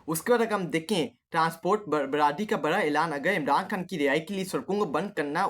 उसके बाद अगर हम देखें ट्रांसपोर्ट बरादी का बड़ा ऐलान, अगर इमरान खान की रिहाई के लिए सड़कों को बंद करना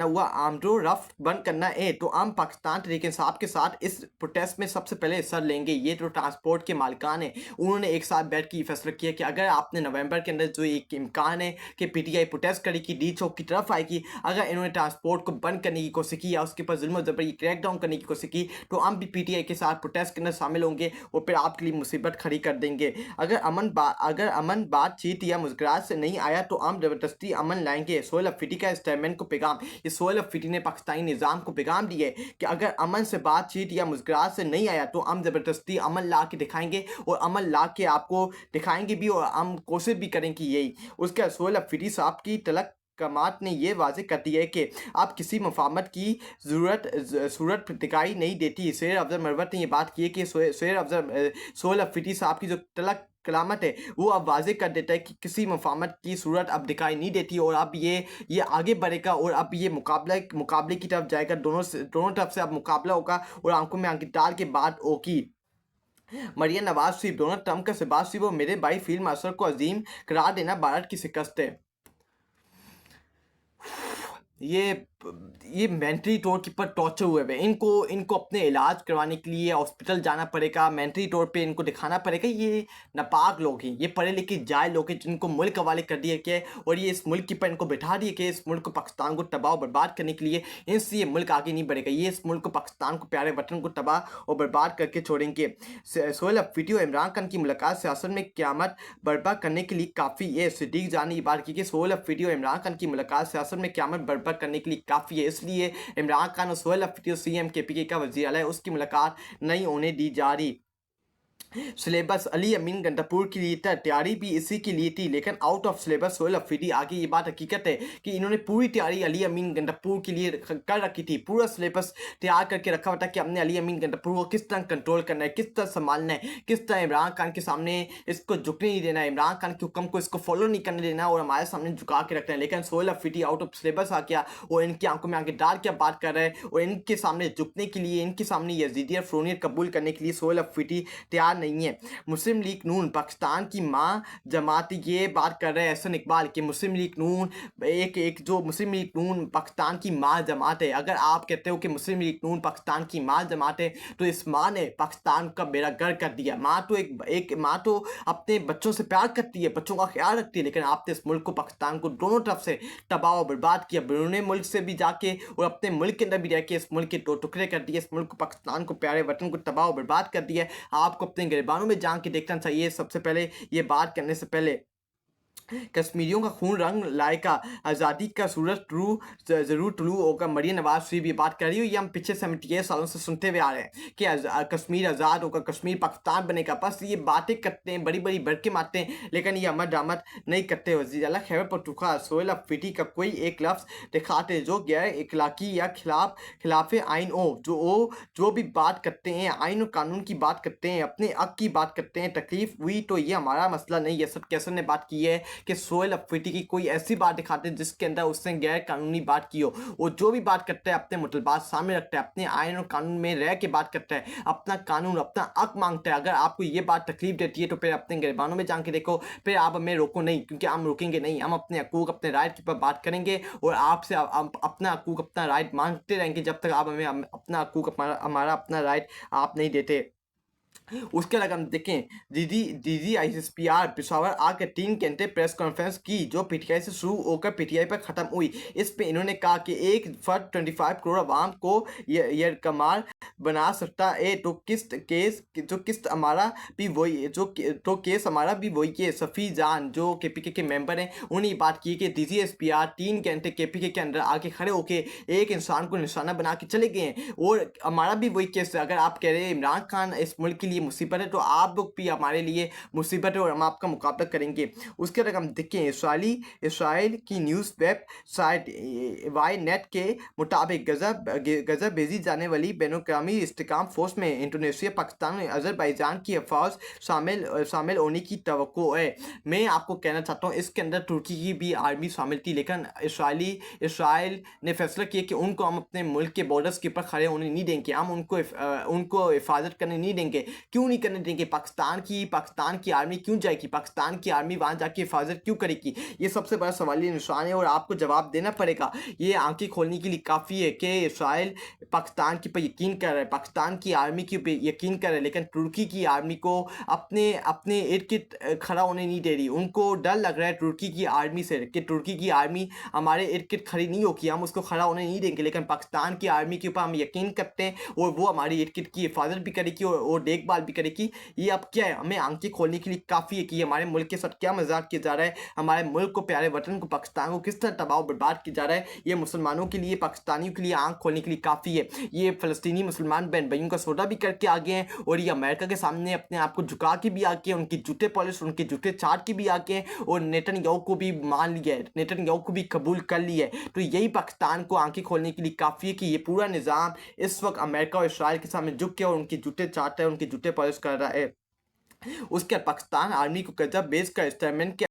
हुआ आमदो रफ्त बंद करना है, तो हम पाकिस्तान तहरीक इंसाफ के साथ इस प्रोटेस्ट में सबसे पहले हिस्सा लेंगे। ये जो ट्रांसपोर्ट के मालिकान है उन्होंने एक साथ बैठ के फैसला किया कि अगर आपने नवंबर के अंदर जो एक इम्कान है कि पीटीआई प्रोटेस्ट करेगी, डी चौक की तरफ आएगी, अगर इन्होंने ट्रांसपोर्ट को बंद करने की कोशिश की या उसके ऊपर जुल्म जबरी क्रैकडाउन करने की कोशिश की, तो हम भी पीटीआई के साथ प्रोटेस्ट के अंदर शामिल होंगे और फिर आपके लिए मुसीबत खड़ी कर देंगे। अगर अमन बातचीत या मुस्कुराहट से नहीं आया तो हम ज़बरदस्ती अमन लाएंगे। सोहेल अफरीदी का स्टेटमेंट को पैगाम, ये सोहेल अफरीदी ने पाकिस्तानी निज़ाम को पैगाम दिया है कि अगर अमन से बातचीत या मुस्कुराहट से नहीं आया तो हम ज़बरदस्ती अमन ला के दिखाएंगे और अमन ला के आपको दिखाएंगे भी और हम कोशिश भी करेंगे यही। उसके बाद सोहेल अफरीदी साहब की तलक कमात ने यह वाज़ेह कर दिया है कि अब किसी मफाहमत की सूरत दिखाई नहीं देती। शेर अफजल मरवत ने यह बात की है कि सोहेल अफरीदी साहब की जो तलक कलामत है वो अब वाज़ेह कर देता है कि किसी मफाहमत की सूरत अब दिखाई नहीं देती और अब ये आगे बढ़ेगा और अब ये मुकाबले की तरफ जाएगा। दोनों तरफ से अब मुकाबला होगा और आंखों में आंखें डाल के बात होगी। मरियम नवाज शरीफ, डोनाल्ड ट्रंप का शहबाज शरीफ और मेरे भाई फील्ड मार्शल को अजीम करार देना भारत की शिकस्त है। ये मेंटली तौर के ऊपर टॉर्चर हुए हैं। इनको अपने इलाज करवाने के लिए हॉस्पिटल जाना पड़ेगा, मेंटली तौर पे इनको दिखाना पड़ेगा। ये नापाक लोग हैं, ये पढ़े लिखे जाए लोग हैं जिनको मुल्क हवाले कर दिया गया और ये इस मुल्क के ऊपर इनको बैठा दिया कि इस मुल्क को पाकिस्तान को तबाह और बर्बाद करने के लिए। इनसे ये मुल्क आगे नहीं बढ़ेगा। ये इस मुल्क को पाकिस्तान को प्यारे वतन को तबाह और बर्बाद करके छोड़ेंगे। सोहेल अफरीदी और इमरान खान की मुलाकात सियासत में क़यामत बर्पा करने के लिए काफ़ी है। सिद्दीक जान ने ये बात की कि सोहेल अफरीदी और इमरान खान की मुलाकात सियासत में क़यामत बर्पा करने के लिए काफ़ी है, इसलिए इमरान खान और सोहेल अफरीदी और सीएम केपीके का वज़ीर आला है उसकी मुलाकात नहीं होने दी जा रही। सिलेबस अली अमीन गंडापुर की लिए तैयारी भी इसी के लिए थी, लेकिन out of syllabus Sohail Afridi आगे। ये बात हकीकत है कि इन्होंने पूरी तैयारी अली अमीन गंडापुर के लिए कर रखी थी। पूरा सिलेबस तैयार करके रखा हुआ था कि हमने अली अमीन गंडापुर को किस तरह कंट्रोल करना है, किस तरह संभालना है, किस तरह इमरान खान के सामने इसको झुकने नहीं देना है, इमरान खान के हुक्म को इसको फॉलो नहीं करने देना और हमारे सामने झुका के रखना है। लेकिन Sohail Afridi out of syllabus आ गया और इनकी आंखों में आगे डाल के बात कर रहे हैं और इनके सामने झुकने के लिए, इनके सामने यजीदियत फ्रोनियत कबूल करने के लिए सोहेल अफरीदी तैयार नहीं है। मुस्लिम लीग नून पाकिस्तान की माँ जमात, ये बात कर रहे हैं एहसन इकबाल कि मुस्लिम लीग नून जो मुस्लिम लीग नून पाकिस्तान की माँ जमात है। अगर आप कहते हो कि मुस्लिम लीग नून पाकिस्तान की माँ जमात है तो इस माँ ने पाकिस्तान का बेड़ा गर्क कर दिया। माँ तो एक माँ तो अपने बच्चों से प्यार करती है, बच्चों का ख्याल रखती है, लेकिन आपने इस मुल्क को, पाकिस्तान को दोनों तरफ से तबाह और बर्बाद किया। बैरून मुल्क से भी जाके और अपने मुल्क के अंदर भी रह के इस मुल्क के दो टुकड़े कर दिए, इस मुल्क को, पाकिस्तान को, प्यारे वतन को तबाह और बर्बाद कर दिया। आपको अपने गिरबानों में जान के देखना चाहिए सबसे पहले, ये बात करने से पहले। कश्मीरियों का खून रंग लाएगा, आज़ादी का सूरज ज़रूर तुलू होगा। मरियम नवाज शरीफ ये बात कर रही हो, ये हम पिछले 78 सालों से सुनते हुए आ रहे हैं कि कश्मीर आज़ाद होगा, कश्मीर पाकिस्तान बनेगा। बस ये बातें करते हैं, बड़ी बड़ी बरके मारते हैं, लेकिन ये अमद आमद नहीं करते। वज़ीर आला खैबर पख्तूनख्वा सोहेल अफरीदी का कोई एक लफ्ज़ दिखाते जो गैर इखलाकी या खिलाफ आइन हो। जो भी बात करते हैं, आइन और कानून की बात करते हैं, अपने हक की बात करते हैं, तकलीफ हुई तो ये हमारा मसला नहीं है। असद कैसर ने बात की है कि सोहेल अफरीदी की कोई ऐसी बात दिखाते हैं जिसके अंदर उसने गैर कानूनी बात की हो। वो जो भी बात करता है अपने मुतलबात सामने रखता है, अपने आयन और कानून में रह के बात करता है, अपना कानून, अपना हक मांगता है। अगर आपको ये बात तकलीफ देती है तो फिर अपने गिरबानों में जान के देखो, फिर आप हमें रोको नहीं, क्योंकि हम रुकेंगे नहीं। हम अपने हकूक, अपने राइट के ऊपर बात करेंगे और आपसे अपना हकूक, अपना राइट मांगते रहेंगे जब तक आप हमें अपना हकूक, हमारा अपना राइट आप नहीं देते। उसके अलावा हम देखें DGISPR पेशावर आकर 3 घंटे प्रेस कॉन्फ्रेंस की जो पीटीआई से शुरू होकर पीटीआई पर ख़त्म हुई। इस पे इन्होंने कहा कि एक फर्द 25 करोड़ आवाम को यरकमार बना सकता है तो किस्त हमारा भी वही, तो केस हमारा भी वही है। सफ़ी जान जो केपीके के मेंबर हैं उन्होंने बात की कि DGISPR 3 घंटे केपीके के अंदर आके खड़े होके एक इंसान को निशाना बना के चले गए हैं और हमारा भी वही केस है। अगर आप कह रहे हैं इमरान खान इस मुल्क के लिए मुसीबत है तो आप लोग भी हमारे लिए मुसीबत है और हम आपका मुकाबला करेंगे। उसके बाद हम देखें इसराइल की न्यूज़ वेबसाइट YNET के मुताबिक गज़ा भेजी जाने वाली बैनुल-अक़वामी इस्तेहकाम फोर्स में इंडोनेशिया, पाकिस्तान और अज़रबैजान की अफ़वाज शामिल होने की तवक्को है। मैं आपको कहना चाहता हूँ इसके अंदर तुर्की की भी आर्मी शामिल थी, लेकिन इसराइल ने फैसला किया कि उनको हम अपने मुल्क के बॉर्डर्स के ऊपर खड़े होने नहीं देंगे, हम उनको हिफाजत करने नहीं देंगे। क्यों नहीं करने देंगे? पाकिस्तान की आर्मी क्यों जाएगी? पाकिस्तान की आर्मी वहाँ जाके हिफाज़त क्यों करेगी? ये सबसे बड़ा सवालिया निशान है और आपको जवाब देना पड़ेगा। ये आँखें खोलने के लिए काफ़ी है कि इस्राइल पाकिस्तान के ऊपर यकीन कर रहा है, पाकिस्तान की आर्मी के ऊपर यकीन कर रहा है, लेकिन तुर्की की आर्मी को अपने अपने इर्द-गिर्द खड़ा होने नहीं दे रही। उनको डर लग रहा है तुर्की की आर्मी से कि तुर्की की आर्मी हमारे इर्द-गिर्द खड़ी नहीं होगी, हम उसको खड़ा होने नहीं देंगे। लेकिन पाकिस्तान की आर्मी के ऊपर हम यकीन करते हैं और वो हमारी इर्द-गिर्द की हिफाज़त भी करेगी और देखभाल भी करेगी। ये अब क्या है, हमें आँखें खोलने के लिए काफ़ी है कि हमारे मुल्क के साथ क्या मज़ाक किया जा रहा है, हमारे मुल्क को, प्यारे वतन को, पाकिस्तान को किस तरह तबाह बर्बाद किया जा रहा है। ये मुसलमानों के लिए, पाकिस्तानियों के लिए आँख खोलने के लिए काफ़ी है। ये फ़लस्तीनी मुसलमान बहन भाइयों का सौदा भी करके आ गए हैं और ये अमेरिका के सामने अपने आप को झुका के भी आ गए हैं, उनके जूते पॉलिश, उनके जूते चाट के भी आ गए हैं और नेतन्याहू को भी मान लिया है, नेतन्याहू को भी कबूल कर लिया है। तो यही पाकिस्तान को आँखें खोलने के लिए काफ़ी है कि ये पूरा निज़ाम इस वक़्त अमेरिका और इस्राइल के सामने झुक के और उनके जूते चाट रहा है, उनके जूते पॉलिश कर रहा है। उसके बाद पाकिस्तान आर्मी को कर्जा बेच कर एक्सपेरिमेंट के